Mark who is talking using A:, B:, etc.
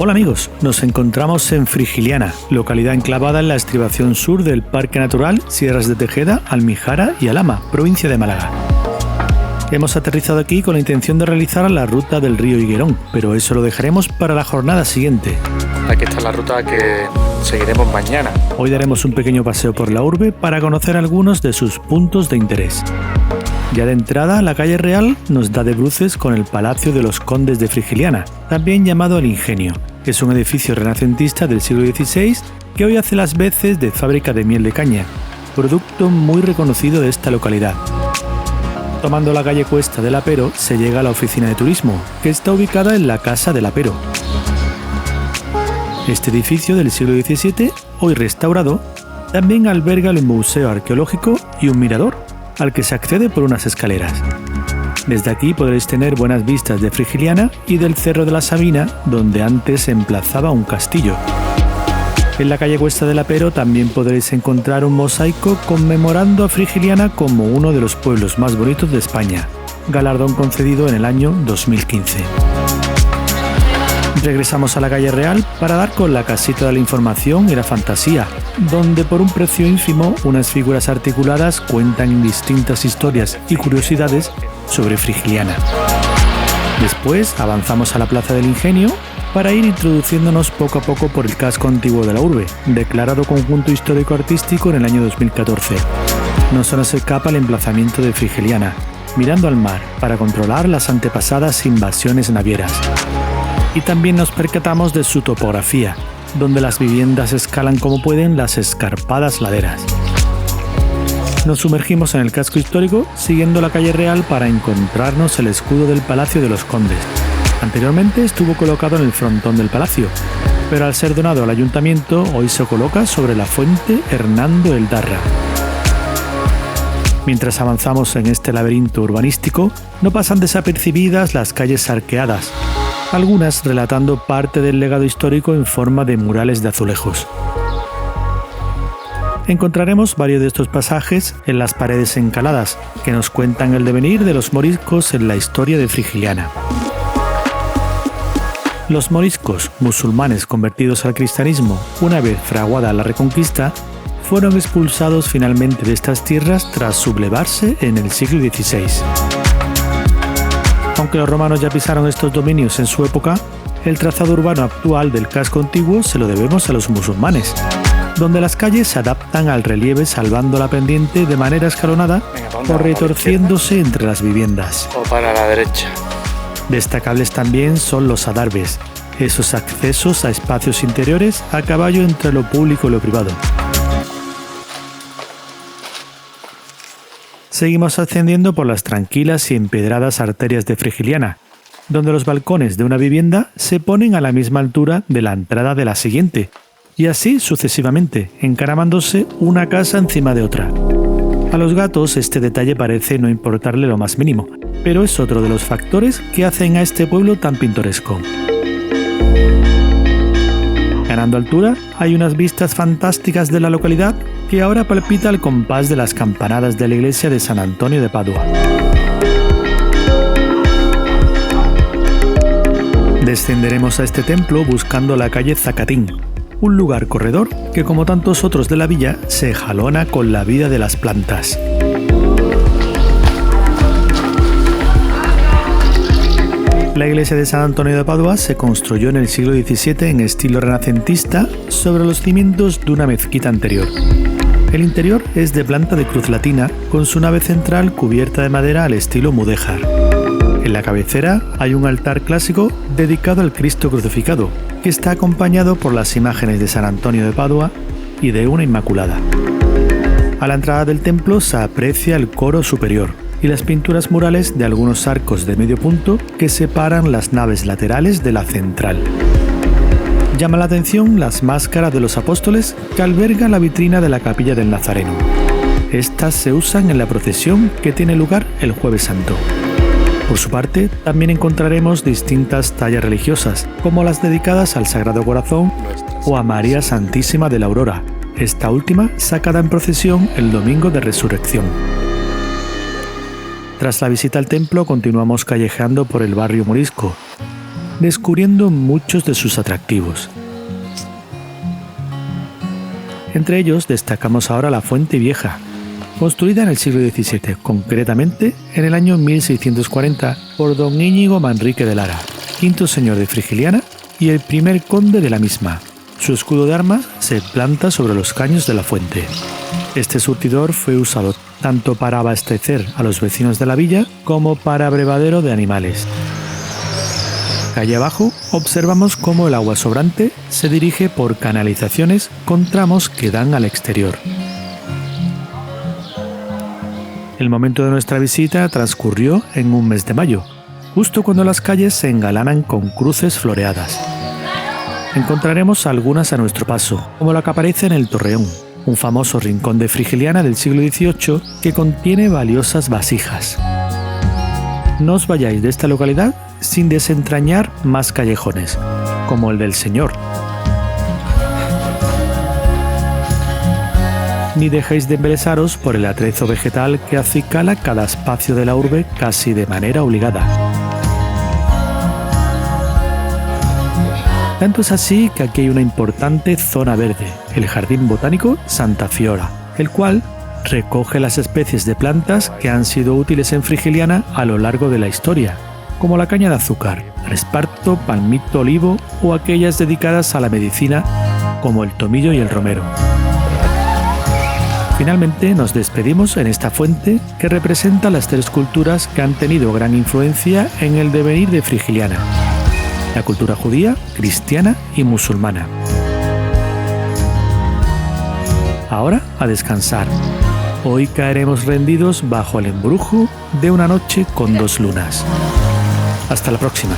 A: Hola amigos, nos encontramos en Frigiliana, localidad enclavada en la estribación sur del Parque Natural Sierras de Tejeda, Almijara y Alhama, provincia de Málaga. Hemos aterrizado aquí con la intención de realizar la ruta del río Higuerón, pero eso lo dejaremos para la jornada siguiente.
B: Aquí está la ruta que seguiremos mañana.
A: Hoy daremos un pequeño paseo por la urbe para conocer algunos de sus puntos de interés. Ya de entrada, la calle Real nos da de bruces con el Palacio de los Condes de Frigiliana, también llamado El Ingenio, que es un edificio renacentista del siglo XVI que hoy hace las veces de fábrica de miel de caña, producto muy reconocido de esta localidad. Tomando la calle Cuesta del Apero se llega a la oficina de turismo, que está ubicada en la Casa del Apero. Este edificio del siglo XVII, hoy restaurado, también alberga el Museo Arqueológico y un mirador, al que se accede por unas escaleras. Desde aquí podréis tener buenas vistas de Frigiliana y del Cerro de la Sabina, donde antes se emplazaba un castillo. En la calle Cuesta del Apero también podréis encontrar un mosaico conmemorando a Frigiliana como uno de los pueblos más bonitos de España, galardón concedido en el año 2015. Regresamos a la calle Real para dar con la Casita de la Información y la Fantasía, donde por un precio ínfimo unas figuras articuladas cuentan distintas historias y curiosidades sobre Frigiliana. Después avanzamos a la Plaza del Ingenio para ir introduciéndonos poco a poco por el casco antiguo de la urbe, declarado conjunto histórico-artístico en el año 2014. No se nos escapa el emplazamiento de Frigiliana, mirando al mar para controlar las antepasadas invasiones navieras. Y también nos percatamos de su topografía, donde las viviendas escalan como pueden las escarpadas laderas. Nos sumergimos en el casco histórico siguiendo la calle Real para encontrarnos el escudo del Palacio de los Condes. Anteriormente estuvo colocado en el frontón del palacio, pero al ser donado al ayuntamiento hoy se coloca sobre la fuente Hernando el Darra. Mientras avanzamos en este laberinto urbanístico, no pasan desapercibidas las calles arqueadas, algunas relatando parte del legado histórico en forma de murales de azulejos. Encontraremos varios de estos pasajes en las paredes encaladas, que nos cuentan el devenir de los moriscos en la historia de Frigiliana. Los moriscos, musulmanes convertidos al cristianismo una vez fraguada la Reconquista, fueron expulsados finalmente de estas tierras tras sublevarse en el siglo XVI. Aunque los romanos ya pisaron estos dominios en su época, el trazado urbano actual del casco antiguo se lo debemos a los musulmanes, donde las calles se adaptan al relieve salvando la pendiente de manera escalonada o retorciéndose entre las viviendas.
B: O para la derecha.
A: Destacables también son los adarves, esos accesos a espacios interiores a caballo entre lo público y lo privado. Seguimos ascendiendo por las tranquilas y empedradas arterias de Frigiliana, donde los balcones de una vivienda se ponen a la misma altura de la entrada de la siguiente, y así sucesivamente, encaramándose una casa encima de otra. A los gatos este detalle parece no importarle lo más mínimo, pero es otro de los factores que hacen a este pueblo tan pintoresco. Ganando altura, hay unas vistas fantásticas de la localidad que ahora palpita al compás de las campanadas de la iglesia de San Antonio de Padua. Descenderemos a este templo buscando la calle Zacatín, un lugar corredor que, como tantos otros de la villa, se jalona con la vida de las plantas. La iglesia de San Antonio de Padua se construyó en el siglo XVII en estilo renacentista sobre los cimientos de una mezquita anterior. El interior es de planta de cruz latina, con su nave central cubierta de madera al estilo mudéjar. En la cabecera hay un altar clásico dedicado al Cristo crucificado, que está acompañado por las imágenes de San Antonio de Padua y de una Inmaculada. A la entrada del templo se aprecia el coro superior y las pinturas murales de algunos arcos de medio punto que separan las naves laterales de la central. Llama la atención las máscaras de los apóstoles que alberga la vitrina de la capilla del Nazareno. Estas se usan en la procesión que tiene lugar el Jueves Santo. Por su parte, también encontraremos distintas tallas religiosas, como las dedicadas al Sagrado Corazón o a María Santísima de la Aurora, esta última sacada en procesión el domingo de Resurrección. Tras la visita al templo continuamos callejeando por el barrio morisco, descubriendo muchos de sus atractivos. Entre ellos destacamos ahora la Fuente Vieja, construida en el siglo XVII, concretamente en el año 1640 por don Íñigo Manrique de Lara, quinto señor de Frigiliana y el primer conde de la misma. Su escudo de armas se planta sobre los caños de la fuente. Este surtidor fue usado tanto para abastecer a los vecinos de la villa como para abrevadero de animales. Calle abajo observamos cómo el agua sobrante se dirige por canalizaciones con tramos que dan al exterior. El momento de nuestra visita transcurrió en un mes de mayo, justo cuando las calles se engalanan con cruces floreadas. Encontraremos algunas a nuestro paso, como la que aparece en el Torreón, un famoso rincón de Frigiliana del siglo XVIII que contiene valiosas vasijas. No os vayáis de esta localidad sin desentrañar más callejones, como el del Señor. Ni dejéis de embelesaros por el atrezo vegetal que acicala cada espacio de la urbe casi de manera obligada. Tanto es así que aquí hay una importante zona verde, el Jardín Botánico Santa Fiora, el cual recoge las especies de plantas que han sido útiles en Frigiliana a lo largo de la historia, como la caña de azúcar, el esparto, palmito, olivo o aquellas dedicadas a la medicina como el tomillo y el romero. Finalmente nos despedimos en esta fuente que representa las tres culturas que han tenido gran influencia en el devenir de Frigiliana: la cultura judía, cristiana y musulmana. Ahora a descansar. Hoy caeremos rendidos bajo el embrujo de una noche con 2 lunas. Hasta la próxima.